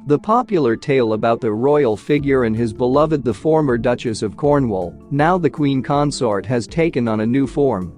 The popular tale about the royal figure and his beloved the former Duchess of Cornwall, now the Queen Consort, has taken on a new form.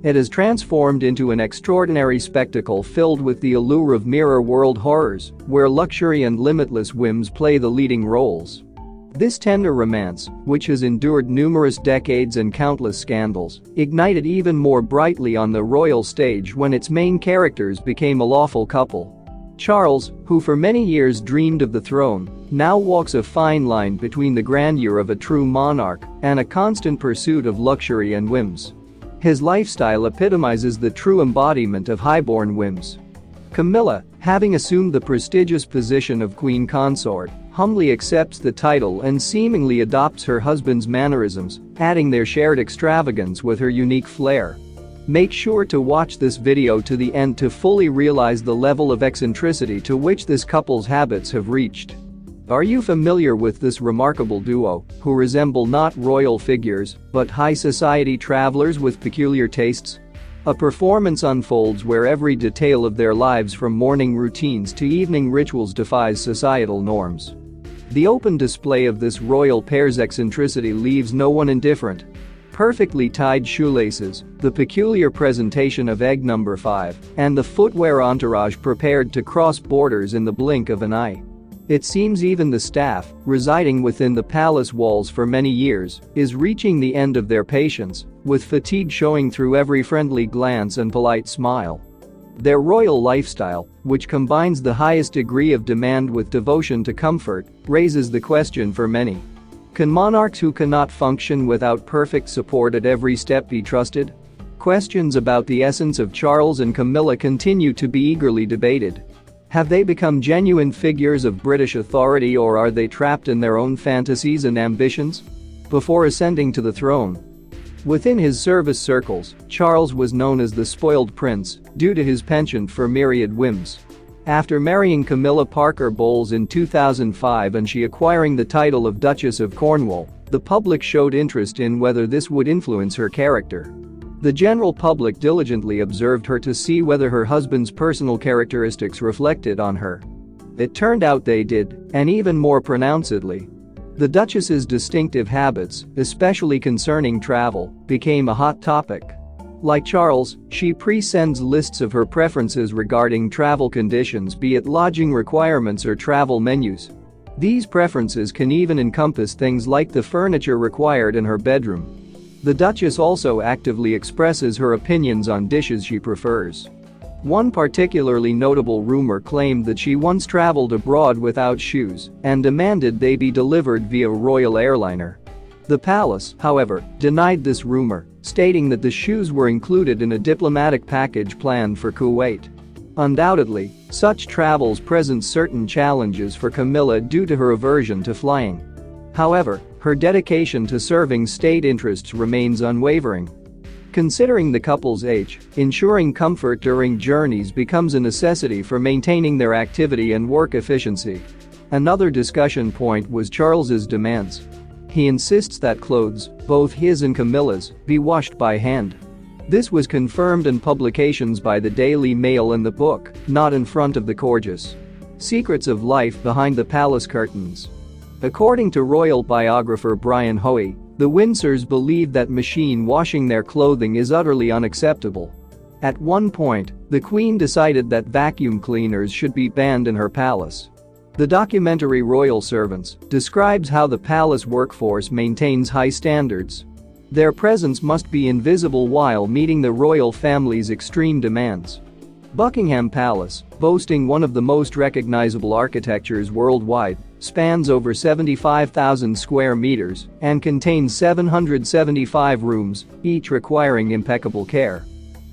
It has transformed into an extraordinary spectacle filled with the allure of mirror world horrors, where luxury and limitless whims play the leading roles. This tender romance, which has endured numerous decades and countless scandals, ignited even more brightly on the royal stage when its main characters became a lawful couple. Charles, who for many years dreamed of the throne, now walks a fine line between the grandeur of a true monarch and a constant pursuit of luxury and whims. His lifestyle epitomizes the true embodiment of highborn whims. Camilla, having assumed the prestigious position of Queen Consort, humbly accepts the title and seemingly adopts her husband's mannerisms, adding their shared extravagance with her unique flair. Make sure to watch this video to the end to fully realize the level of eccentricity to which this couple's habits have reached. Are you familiar with this remarkable duo, who resemble not royal figures, but high society travelers with peculiar tastes? A performance unfolds where every detail of their lives from morning routines to evening rituals defies societal norms. The open display of this royal pair's eccentricity leaves no one indifferent. Perfectly tied shoelaces, the peculiar presentation of egg number 5, and the footwear entourage prepared to cross borders in the blink of an eye. It seems even the staff, residing within the palace walls for many years, is reaching the end of their patience, with fatigue showing through every friendly glance and polite smile. Their royal lifestyle, which combines the highest degree of demand with devotion to comfort, raises the question for many. Can monarchs who cannot function without perfect support at every step be trusted? Questions about the essence of Charles and Camilla continue to be eagerly debated. Have they become genuine figures of British authority, or are they trapped in their own fantasies and ambitions? Before ascending to the throne, within his service circles, Charles was known as the spoiled prince due to his penchant for myriad whims. After marrying Camilla Parker Bowles in 2005 and she acquiring the title of Duchess of Cornwall, the public showed interest in whether this would influence her character. The general public diligently observed her to see whether her husband's personal characteristics reflected on her. It turned out they did, and even more pronouncedly. The Duchess's distinctive habits, especially concerning travel, became a hot topic. Like Charles, she pre-sends lists of her preferences regarding travel conditions, be it lodging requirements or travel menus. These preferences can even encompass things like the furniture required in her bedroom. The Duchess also actively expresses her opinions on dishes she prefers. One particularly notable rumor claimed that she once traveled abroad without shoes and demanded they be delivered via royal airliner. The palace, however, denied this rumor, stating that the shoes were included in a diplomatic package planned for Kuwait. Undoubtedly, such travels present certain challenges for Camilla due to her aversion to flying. However, her dedication to serving state interests remains unwavering. Considering the couple's age, ensuring comfort during journeys becomes a necessity for maintaining their activity and work efficiency. Another discussion point was Charles's demands. He insists that clothes, both his and Camilla's, be washed by hand. This was confirmed in publications by the Daily Mail and the book, Not in Front of the Gorgeous. Secrets of Life Behind the Palace Curtains. According to royal biographer Brian Hoey, the Windsors believe that machine washing their clothing is utterly unacceptable. At one point, the Queen decided that vacuum cleaners should be banned in her palace. The documentary Royal Servants describes how the palace workforce maintains high standards. Their presence must be invisible while meeting the royal family's extreme demands. Buckingham Palace, boasting one of the most recognizable architectures worldwide, spans over 75,000 square meters and contains 775 rooms, each requiring impeccable care.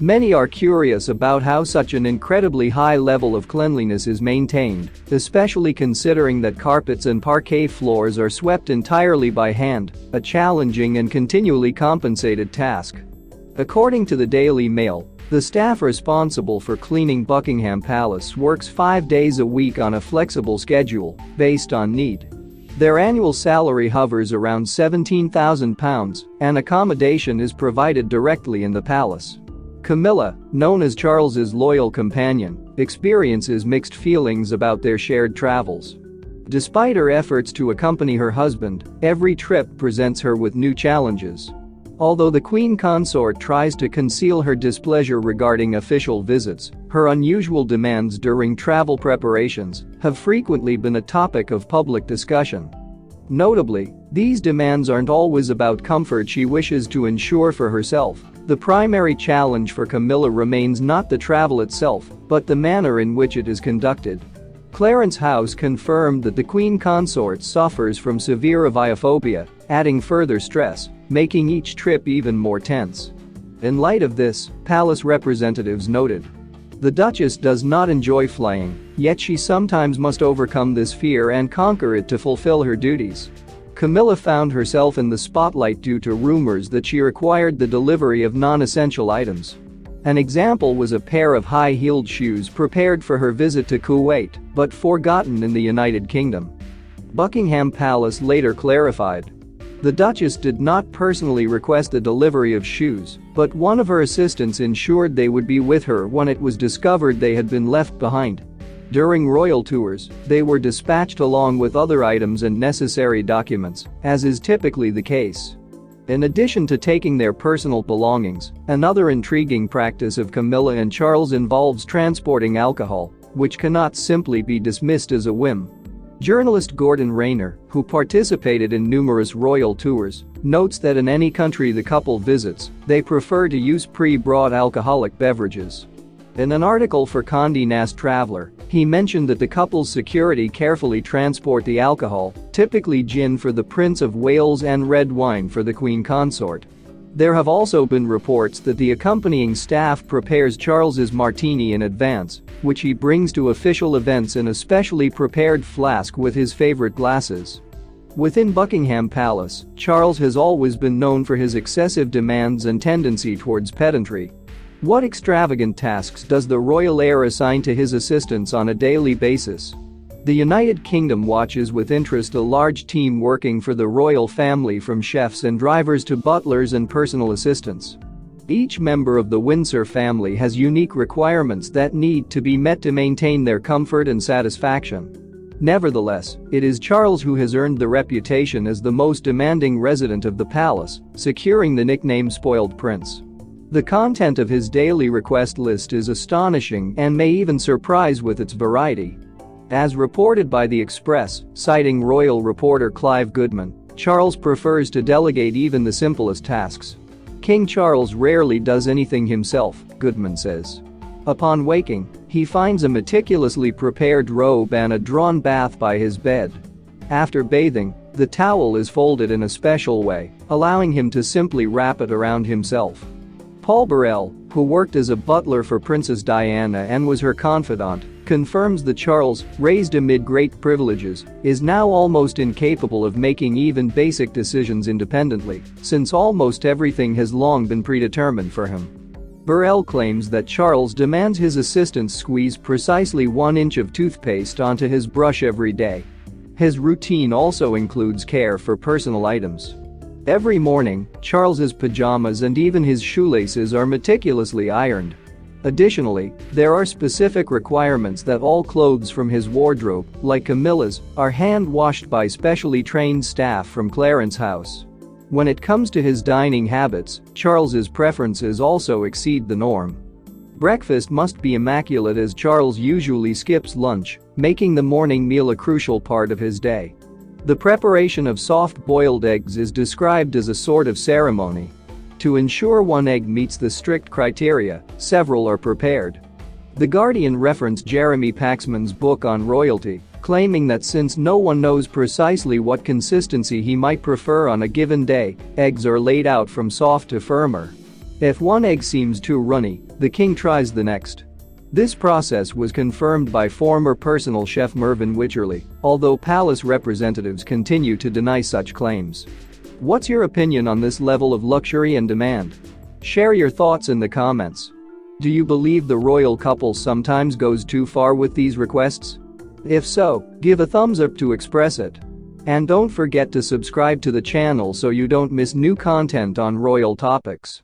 Many are curious about how such an incredibly high level of cleanliness is maintained, especially considering that carpets and parquet floors are swept entirely by hand, a challenging and continually compensated task. According to the Daily Mail, the staff responsible for cleaning Buckingham Palace works 5 days a week on a flexible schedule, based on need. Their annual salary hovers around £17,000, and accommodation is provided directly in the palace. Camilla, known as Charles's loyal companion, experiences mixed feelings about their shared travels. Despite her efforts to accompany her husband, every trip presents her with new challenges. Although the Queen Consort tries to conceal her displeasure regarding official visits, her unusual demands during travel preparations have frequently been a topic of public discussion. Notably, these demands aren't always about comfort she wishes to ensure for herself. The primary challenge for Camilla remains not the travel itself, but the manner in which it is conducted. Clarence's house confirmed that the Queen Consort suffers from severe aviophobia, adding further stress, making each trip even more tense. In light of this, palace representatives noted, the Duchess does not enjoy flying, yet she sometimes must overcome this fear and conquer it to fulfill her duties. Camilla found herself in the spotlight due to rumors that she required the delivery of non-essential items. An example was a pair of high-heeled shoes prepared for her visit to Kuwait, but forgotten in the United Kingdom. Buckingham Palace later clarified. The Duchess did not personally request the delivery of shoes, but one of her assistants ensured they would be with her when it was discovered they had been left behind. During royal tours, they were dispatched along with other items and necessary documents, as is typically the case. In addition to taking their personal belongings, another intriguing practice of Camilla and Charles involves transporting alcohol, which cannot simply be dismissed as a whim. Journalist Gordon Rayner, who participated in numerous royal tours, notes that in any country the couple visits, they prefer to use pre-brought alcoholic beverages. In an article for Condé Nast Traveler, he mentioned that the couple's security carefully transport the alcohol, typically gin for the Prince of Wales and red wine for the Queen Consort. There have also been reports that the accompanying staff prepares Charles's martini in advance, which he brings to official events in a specially prepared flask with his favorite glasses. Within Buckingham Palace, Charles has always been known for his excessive demands and tendency towards pedantry. What extravagant tasks does the royal heir assign to his assistants on a daily basis? The United Kingdom watches with interest a large team working for the royal family, from chefs and drivers to butlers and personal assistants. Each member of the Windsor family has unique requirements that need to be met to maintain their comfort and satisfaction. Nevertheless, it is Charles who has earned the reputation as the most demanding resident of the palace, securing the nickname Spoiled Prince. The content of his daily request list is astonishing and may even surprise with its variety. As reported by The Express, citing royal reporter Clive Goodman, Charles prefers to delegate even the simplest tasks. King Charles rarely does anything himself, Goodman says. Upon waking, he finds a meticulously prepared robe and a drawn bath by his bed. After bathing, the towel is folded in a special way, allowing him to simply wrap it around himself. Paul Burrell, who worked as a butler for Princess Diana and was her confidant, confirms that Charles, raised amid great privileges, is now almost incapable of making even basic decisions independently, since almost everything has long been predetermined for him. Burrell claims that Charles demands his assistants squeeze precisely 1 inch of toothpaste onto his brush every day. His routine also includes care for personal items. Every morning, Charles's pajamas and even his shoelaces are meticulously ironed. Additionally, there are specific requirements that all clothes from his wardrobe, like Camilla's, are hand-washed by specially trained staff from Clarence's house. When it comes to his dining habits, Charles's preferences also exceed the norm. Breakfast must be immaculate, as Charles usually skips lunch, making the morning meal a crucial part of his day. The preparation of soft-boiled eggs is described as a sort of ceremony. To ensure one egg meets the strict criteria, several are prepared. The Guardian referenced Jeremy Paxman's book on royalty, claiming that since no one knows precisely what consistency he might prefer on a given day, eggs are laid out from soft to firmer. If one egg seems too runny, the king tries the next. This process was confirmed by former personal chef Mervyn Wycherley, although palace representatives continue to deny such claims. What's your opinion on this level of luxury and demand? Share your thoughts in the comments. Do you believe the royal couple sometimes goes too far with these requests? If so, give a thumbs up to express it. And don't forget to subscribe to the channel so you don't miss new content on royal topics.